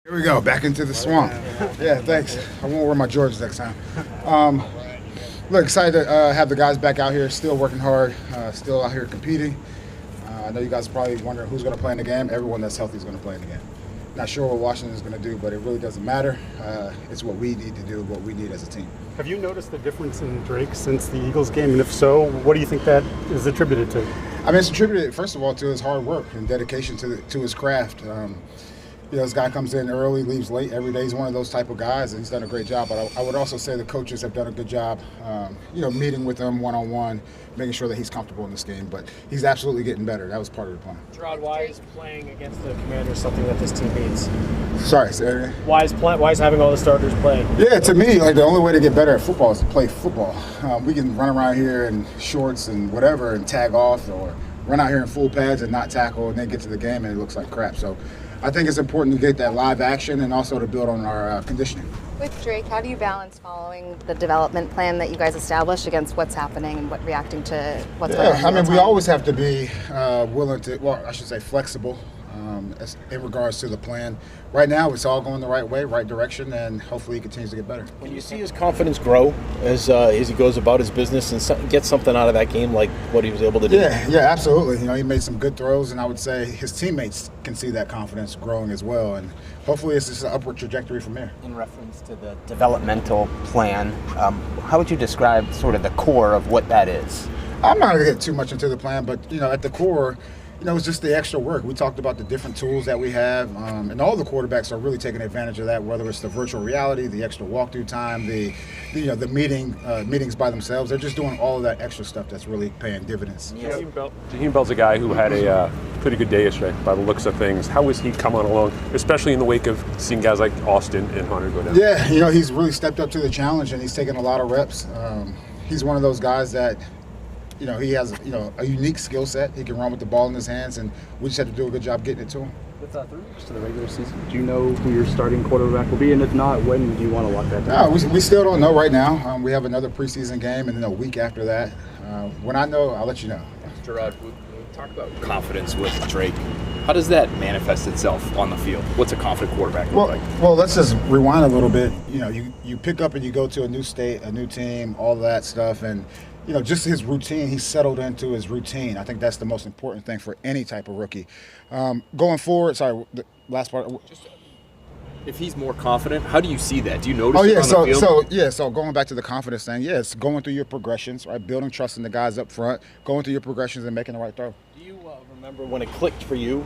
Here we go, back into the swamp. Yeah, thanks. I won't wear my Jordans next time. Look, excited to have the guys back out here, still working hard, still out here competing. I know you guys are probably wondering who's going to play in the game. Everyone that's healthy is going to play in the game. Not sure what Washington is going to do, but it really doesn't matter. It's what we need to do, what we need as a team. Have you noticed the difference in Drake since the Eagles game? And if so, what do you think that is attributed to? I mean, it's attributed, first of all, to his hard work and dedication to his craft. This guy comes in early, leaves late every day. He's one of those type of guys, and he's done a great job. But I would also say the coaches have done a good job, meeting with him one-on-one, making sure that he's comfortable in this game. But he's absolutely getting better. That was part of the plan. Jerod, why is playing against the Commanders something that this team needs? Sorry, say that again. Why is having all the starters playing? Yeah, to me, the only way to get better at football is to play football. We can run around here in shorts and whatever and tag off, or run out here in full pads and not tackle, and then get to the game and it looks like crap. So I think it's important to get that live action and also to build on our conditioning. With Drake, how do you balance following the development plan that you guys established against what's happening and reacting to what's going on? I mean, we always have to be flexible in regards to the plan. Right now, it's all going the right way, right direction, and hopefully he continues to get better. When you see his confidence grow as he goes about his business and gets something out of that game like what he was able to do? Yeah, absolutely. He made some good throws, and I would say his teammates can see that confidence growing as well, and hopefully it's just an upward trajectory from there. In reference to the developmental plan, how would you describe sort of the core of what that is? I'm not going to get too much into the plan, but, at the core, it's just the extra work. We talked about the different tools that we have, and all the quarterbacks are really taking advantage of that, whether it's the virtual reality, the extra walkthrough time, the meetings by themselves. They're just doing all of that extra stuff that's really paying dividends. Jaheim Bell's a guy who had a pretty good day yesterday by the looks of things. How is he coming along, especially in the wake of seeing guys like Austin and Hunter go down? Yeah, he's really stepped up to the challenge, and he's taken a lot of reps. He's one of those guys that he has, a unique skill set. He can run with the ball in his hands, and we just have to do a good job getting it to him. With 3 weeks to the regular season, do you know who your starting quarterback will be? And if not, when do you want to lock that down? No, we still don't know right now. We have another preseason game, and then a week after that. When I know, I'll let you know. Gerard, when we talk about confidence with Drake, how does that manifest itself on the field? What's a confident quarterback look like? Well, let's just rewind a little bit. You pick up and you go to a new state, a new team, all that stuff, and just his routine, he's settled into his routine. I think that's the most important thing for any type of rookie. Going forward, the last part. If he's more confident, how do you see that? Do you notice it on the field? So going back to the confidence thing, it's going through your progressions, right? Building trust in the guys up front, going through your progressions and making the right throw. Do you remember when it clicked for you,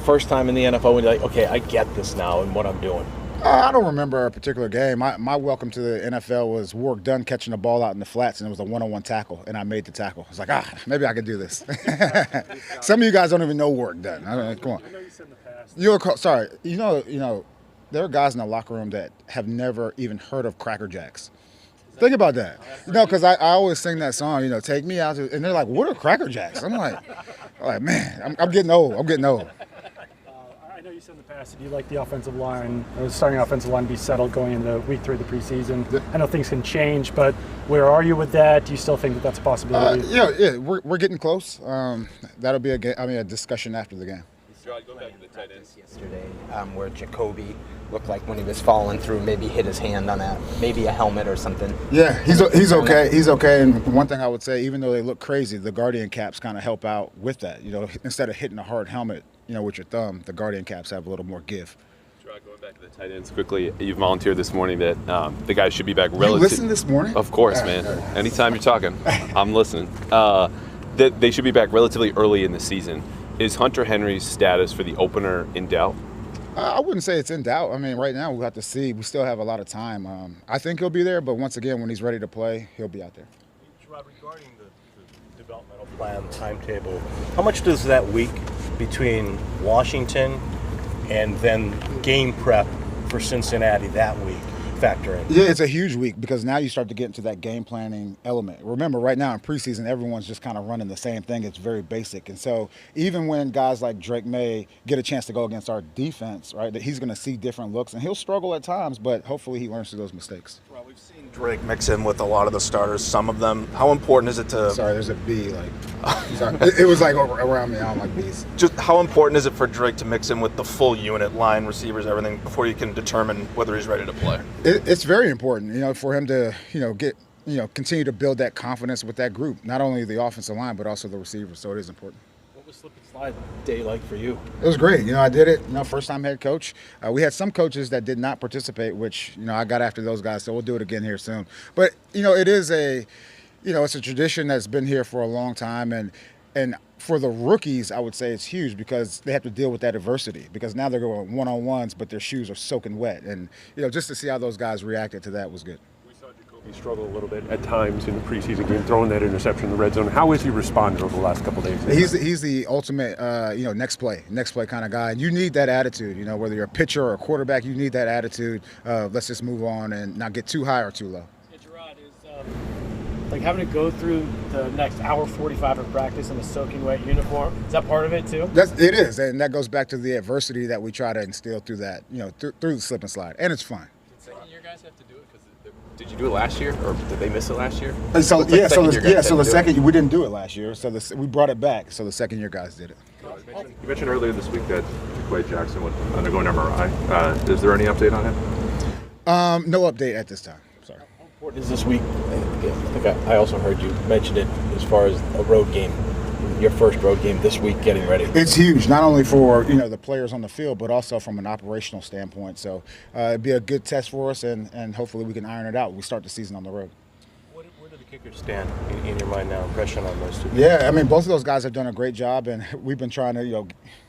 first time in the NFL, when you're like, okay, I get this now and what I'm doing? I don't remember a particular game. My welcome to the NFL was Warwick Dunn catching the ball out in the flats, and it was a one-on-one tackle, and I made the tackle. I was like, maybe I can do this. Some of you guys don't even know Warwick Dunn. Come on. I know you said in the past. Sorry. There are guys in the locker room that have never even heard of Cracker Jacks. Think about that. Because I always sing that song, take me out to, and they're like, what are Cracker Jacks? I'm like man, I'm getting old. I know you said in the past that you like the offensive line, or starting offensive line, to be settled going into week 3 of the preseason. I know things can change, but where are you with that? Do you still think that that's a possibility? We're getting close. That'll be a discussion after the game. Gerard, go back to the tight ends. Yesterday, where Jacoby looked like when he was falling through, maybe hit his hand on maybe a helmet or something. Yeah, he's okay. He's okay. And one thing I would say, even though they look crazy, the Guardian caps kind of help out with that. Instead of hitting a hard helmet, with your thumb, the Guardian caps have a little more give. Gerard, going back to the tight ends quickly, you volunteered this morning that the guys should be back relatively. You listen this morning? Of course, man. Anytime you're talking, I'm listening. That they should be back relatively early in the season. Is Hunter Henry's status for the opener in doubt? I wouldn't say it's in doubt. I mean, right now we'll have to see. We still have a lot of time. I think he'll be there, but once again, when he's ready to play, he'll be out there. Gerard, regarding the developmental plan timetable, how much does that week between Washington and then game prep for Cincinnati that week factor in? Yeah, it's a huge week because now you start to get into that game planning element. Remember, right now in preseason, everyone's just kind of running the same thing. It's very basic. And so even when guys like Drake May get a chance to go against our defense, right, that he's going to see different looks, and he'll struggle at times, but hopefully he learns through those mistakes. Well, we've seen Drake mix in with a lot of the starters, some of them. How important is it to... Sorry, there's a B, Sorry. It was like around me. I don't like bees. Just how important is it for Drake to mix in with the full unit, line, receivers, everything, before you can determine whether he's ready to play? It's very important, for him to, continue to build that confidence with that group, not only the offensive line, but also the receivers. So it is important. What was slip and slide day like for you? It was great. I did it, first time head coach. We had some coaches that did not participate, which, I got after those guys. So we'll do it again here soon. But, it is it's a tradition that's been here for a long time. And for the rookies, I would say it's huge because they have to deal with that adversity because now they're going one-on-ones, but their shoes are soaking wet. And, just to see how those guys reacted to that was good. We saw Jacoby struggle a little bit at times in the preseason game, throwing that interception in the red zone. How has he responded over the last couple of days? He's the ultimate, next play kind of guy. And you need that attitude, whether you're a pitcher or a quarterback, you need that attitude. Let's just move on and not get too high or too low. Hey, Jerod, is having to go through the next hour 45 of practice in a soaking wet uniform, is that part of it too? It is, and that goes back to the adversity that we try to instill through that, through the slip and slide, and it's fun. Did second-year guys have to do it? Did you do it last year, or did they miss it last year? So the second we didn't do it last year, so we brought it back. So the second-year guys did it. You mentioned earlier this week that Clay Jackson would undergo an MRI. Is there any update on him? No update at this time. Sorry. How important is this week? I think I also heard you mention it as far as a road game. Your first road game this week, getting ready. It's huge, not only for the players on the field, but also from an operational standpoint. So it'd be a good test for us, and hopefully we can iron it out. We start the season on the road. Where do the kickers stand in your mind now? Impression on those two? Yeah, both of those guys have done a great job, and we've been trying to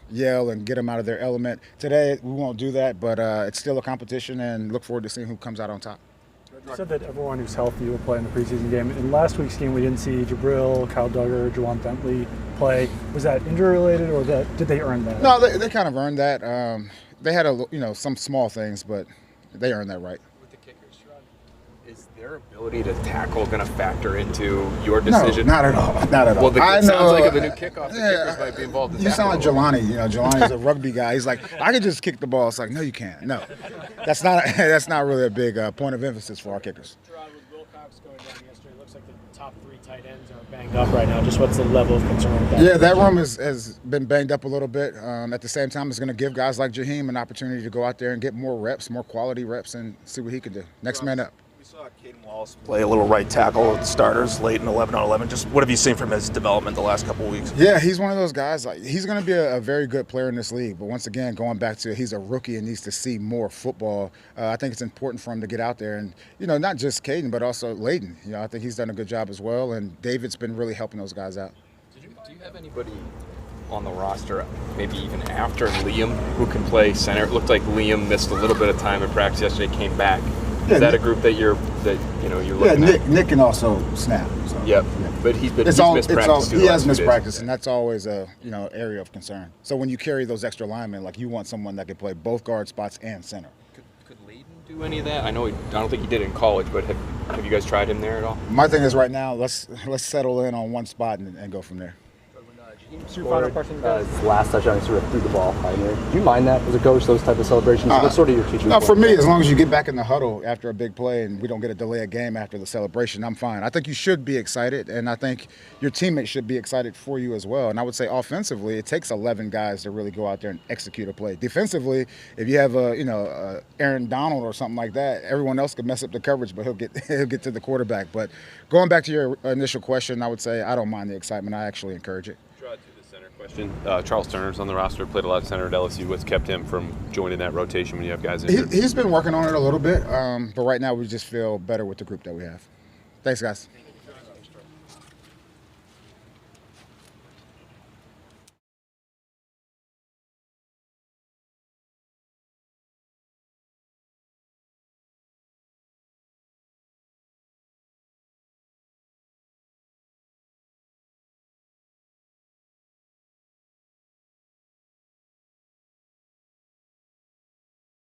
yell and get them out of their element. Today we won't do that, but it's still a competition, and look forward to seeing who comes out on top. You said that everyone who's healthy will play in the preseason game. In last week's game, we didn't see Jabril, Kyle Duggar, Juwan Bentley play. Was that injury-related, or did they earn that? No, they kind of earned that. They had some small things, but they earned that right. With the kickers, is their ability to tackle going to factor into your decision? No, not at all. Not at all. Well, it sounds like with a new kickoff, the kickers might be involved in You sound like Jelani. Jelani's a rugby guy. He's like, I can just kick the ball. It's like, no, you can't. No, that's not really a big point of emphasis for our kickers. Jerod, with Wilcox going down yesterday, it looks like the top three tight ends are banged up right now. Just what's the level of concern with that? Yeah, that room has been banged up a little bit. At the same time, it's going to give guys like Jaheim an opportunity to go out there and get more reps, more quality reps, and see what he can do. Next man up. We saw Caden Wallace play a little right tackle with the starters late in 11 on 11. Just what have you seen from his development the last couple of weeks? Yeah, he's one of those guys. He's going to be a very good player in this league. But once again, going back to he's a rookie and needs to see more football. I think it's important for him to get out there and not just Caden, but also Layden. I think he's done a good job as well. And David's been really helping those guys out. Do you have anybody on the roster, maybe even after Liam, who can play center? It looked like Liam missed a little bit of time in practice yesterday, came back. Is that a group that you're looking at? Nick can also snap. So, yep. Yeah. But he's missed practice. He has missed practice, and that's always a area of concern. So when you carry those extra linemen, you want someone that can play both guard spots and center. Could Layden do any of that? I don't think he did in college, but have you guys tried him there at all? My thing is right now, let's settle in on one spot and go from there. Scored, his last touchdown, he sort of threw the ball high here. Do you mind that as a coach, those type of celebrations? What's sort of your teaching? No, for me, as long as you get back in the huddle after a big play and we don't get a delay of game after the celebration, I'm fine. I think you should be excited, and I think your teammates should be excited for you as well. And I would say offensively, it takes 11 guys to really go out there and execute a play. Defensively, if you have a Aaron Donald or something like that, everyone else could mess up the coverage, but he'll get to the quarterback. But going back to your initial question, I would say I don't mind the excitement. I actually encourage it. Question. Charles Turner's on the roster, played a lot of center at LSU. What's kept him from joining that rotation when you have guys injured? He's been working on it a little bit, but right now we just feel better with the group that we have. Thanks, guys.